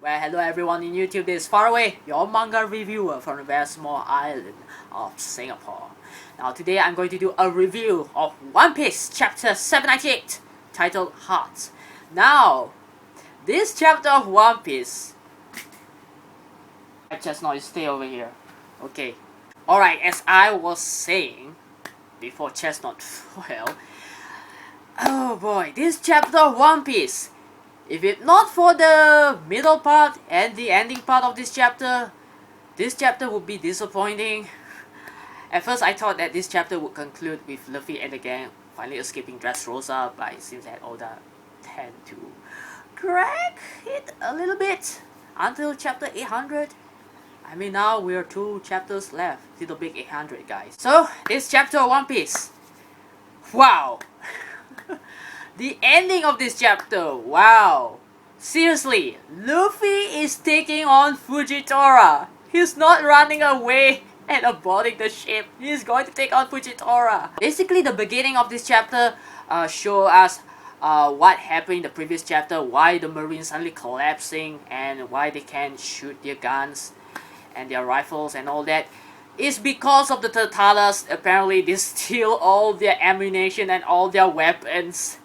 Well, hello everyone in YouTube, this is Faruway, your manga reviewer from the very small island of Singapore. Now today I'm going to do a review of One Piece chapter 798, titled Heart. Now, this chapter of One Piece... Chestnut, you stay over here. Okay. Alright, as I was saying, before Chestnut fell, oh boy, this chapter of One Piece, if it not for the middle part and the ending part of this chapter would be disappointing. At first I thought that this chapter would conclude with Luffy and the gang finally escaping Dressrosa, but it seems that Oda tend to drag it a little bit until chapter 800. I mean, now we're 2 chapters left to the big 800, guys. So, this chapter of One Piece. Wow! The ending of this chapter, wow! Seriously, Luffy is taking on Fujitora. He's not running away and aborting the ship. He's going to take on Fujitora. Basically, the beginning of this chapter show us what happened in the previous chapter, why the Marines suddenly collapsing, and why they can't shoot their guns and their rifles and all that. Is because of the Turtles. Apparently, they steal all their ammunition and all their weapons.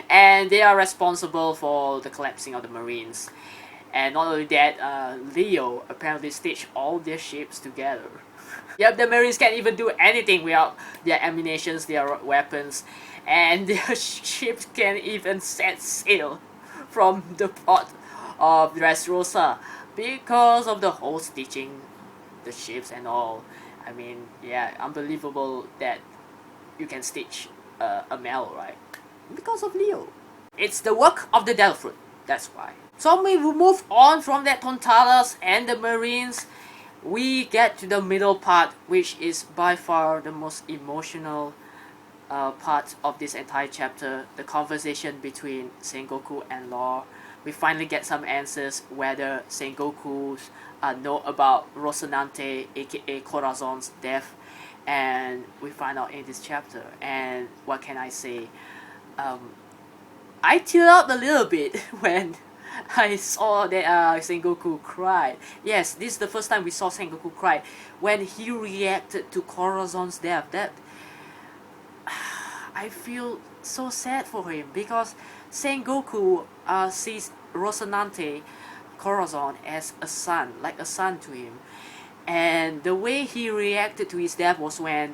And they are responsible for the collapsing of the Marines. And not only that, Leo apparently stitched all their ships together. Yep, the Marines can't even do anything without their ammunitions, their weapons, and their ships can't even set sail from the port of Dressrosa because of the whole stitching the ships and all. I mean, yeah, unbelievable that you can stitch a mail, right? Because of Leo. It's the work of the Devil Fruit, that's why. So we will move on from that Tontalas and the Marines. We get to the middle part, which is by far the most emotional part of this entire chapter. The conversation between Sengoku and Law. We finally get some answers whether Sengoku know about Rocinante, aka Corazon's death, and we find out in this chapter. And what can I say? I teared up a little bit when I saw that Sengoku cried. Yes, this is the first time we saw Sengoku cry when he reacted to Corazon's death. That I feel so sad for him because Sengoku sees Rocinante, Corazon, as a son, like a son to him, and the way he reacted to his death was when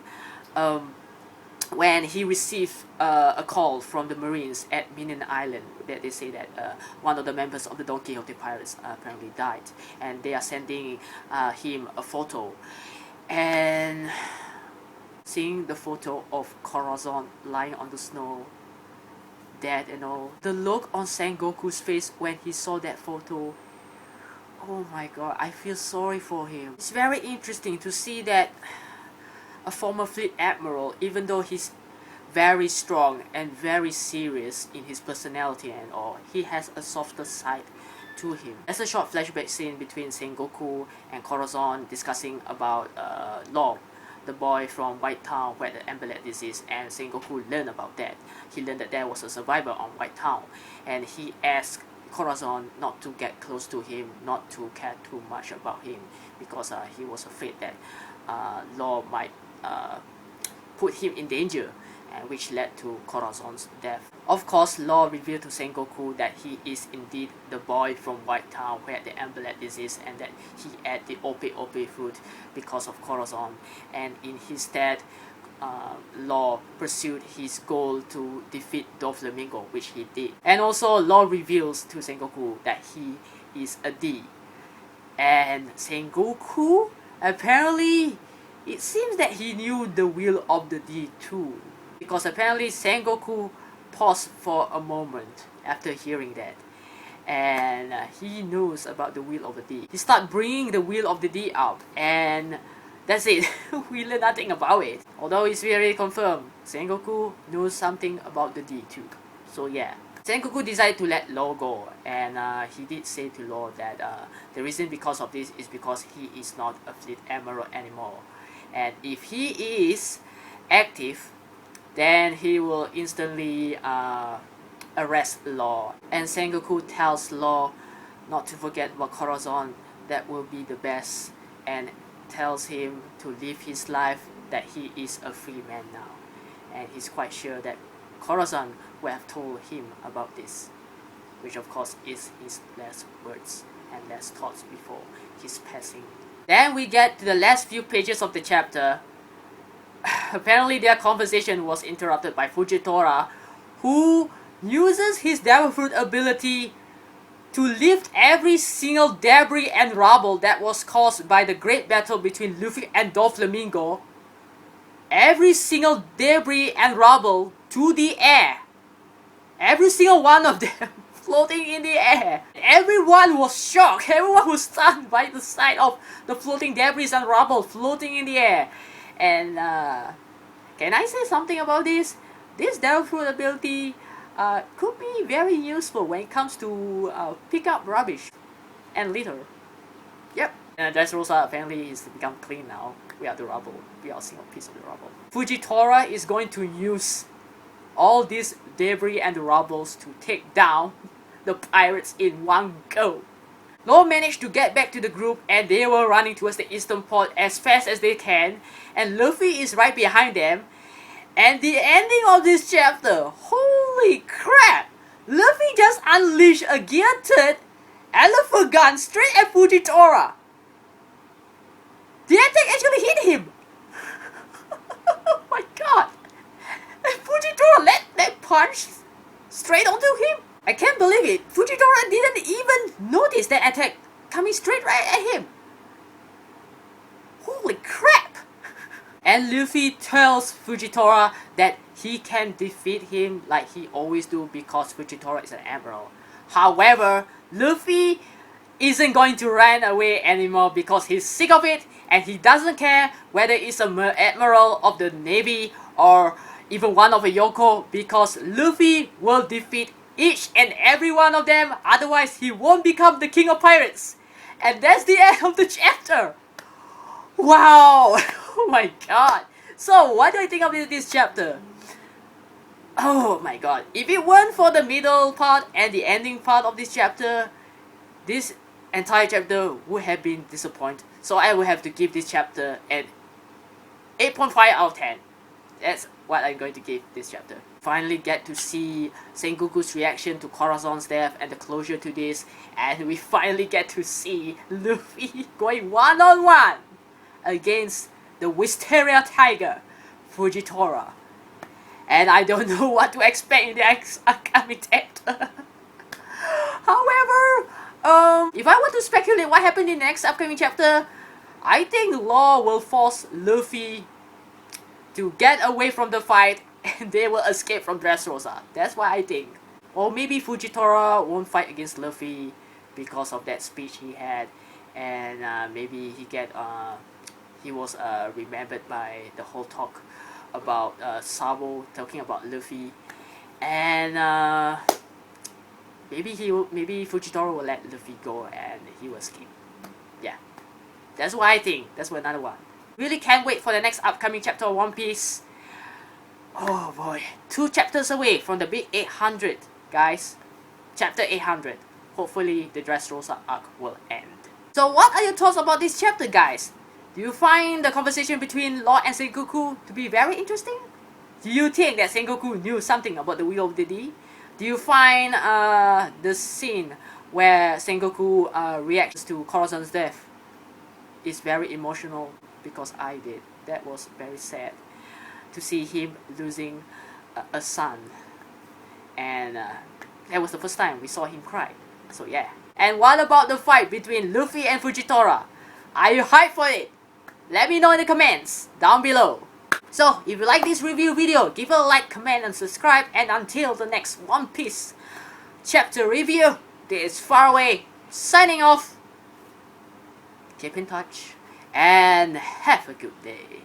he received a call from the Marines at Minen Island that they say that one of the members of the Don Quixote Pirates apparently died, and they are sending him a photo, and seeing the photo of Corazon lying on the snow, dead and all. The look on Sengoku's face when he saw that photo, oh my god, I feel sorry for him. It's very interesting to see that a former fleet admiral, even though he's very strong and very serious in his personality and all, he has a softer side to him. There's a short flashback scene between Sengoku and Corazon discussing about Law, the boy from White Town where the Emberlet disease, and Sengoku learned about that. He learned that there was a survivor on White Town, and he asked Corazon not to get close to him, not to care too much about him, because he was afraid that Law might put him in danger, and which led to Corazon's death. Of course, Law revealed to Sengoku that he is indeed the boy from White Town who had the Emberlet disease, and that he ate the ope fruit because of Corazon, and in his stead, Law pursued his goal to defeat Doflamingo, which he did. And also, Law reveals to Sengoku that he is a D. And Sengoku, apparently, it seems that he knew the will of the D too. Because apparently Sengoku paused for a moment after hearing that. And he knows about the will of the D. He started bringing the will of the D up, and that's it. We learn nothing about it. Although it's very confirmed, Sengoku knows something about the D too. So yeah. Sengoku decided to let Law go, and he did say to Law that the reason because of this is because he is not a fleet admiral anymore. And if he is active, then he will instantly arrest Law. And Sengoku tells Law not to forget about Corazon, that will be the best, and tells him to live his life, that he is a free man now. And he's quite sure that Corazon will have told him about this, which of course is his last words and last thoughts before his passing. Then we get to the last few pages of the chapter. Apparently their conversation was interrupted by Fujitora, who uses his devil fruit ability to lift every single debris and rubble that was caused by the great battle between Luffy and Doflamingo. Every single debris and rubble to the air. Every single one of them floating in the air. Everyone was shocked. Everyone was stunned by the sight of the floating debris and rubble floating in the air. And can I say something about this? This devil fruit ability could be very useful when it comes to pick up rubbish and litter. Yep. And Dressrosa apparently is become clean now. We are the rubble. We are a single piece of the rubble. Fujitora is going to use all these debris and rubbles to take down the pirates in one go. Law managed to get back to the group, and they were running towards the eastern port as fast as they can, and Luffy is right behind them. And the ending of this chapter, holy crap! Luffy just unleashed a gear-turret elephant gun straight at Fujitora. The attack actually hit him! Oh my god! And Fujitora let that punch straight onto him? I can't believe it! Fujitora didn't even notice that attack coming straight right at him! Holy crap! And Luffy tells Fujitora that he can defeat him like he always do because Fujitora is an admiral. However, Luffy isn't going to run away anymore because he's sick of it, and he doesn't care whether it's an admiral of the navy or even one of a Yoko, because Luffy will defeat each and every one of them, otherwise he won't become the king of pirates. And that's the end of the chapter. Wow! Oh my god. So what do I think of this chapter? Oh my god. If it weren't for the middle part and the ending part of this chapter, this entire chapter would have been disappointing. So I would have to give this chapter an 8.5 out of 10. That's what I'm going to give this chapter. Finally get to see Sengoku's reaction to Corazon's death and the closure to this, and we finally get to see Luffy going one-on-one against the Wysteria Tiger, Fujitora. And I don't know what to expect in the upcoming chapter. However, if I were to speculate what happened in the next upcoming chapter, I think Law will force Luffy to get away from the fight and they will escape from Dressrosa. That's what I think. Or maybe Fujitora won't fight against Luffy because of that speech he had, and maybe he was remembered by the whole talk about Sabo talking about Luffy, and maybe Fujitora will let Luffy go and he will escape. Yeah, that's what I think. That's what another one. Really can't wait for the next upcoming chapter of One Piece. Oh boy, 2 chapters away from the big 800, guys. Chapter 800. Hopefully the Dressrosa arc will end. So what are your thoughts about this chapter, guys? Do you find the conversation between Law and Sengoku to be very interesting? Do you think that Sengoku knew something about the Wheel of the D? Do you find the scene where Sengoku reacts to Corazon's death is very emotional? Because I did. That was very sad to see him losing a son, and that was the first time we saw him cry. So yeah. And what about the fight between Luffy and Fujitora? Are you hyped for it? Let me know in the comments down below. So if you like this review video, give it a like, comment and subscribe, and until the next One Piece chapter review, this is Faruway signing off. Keep in touch and have a good day.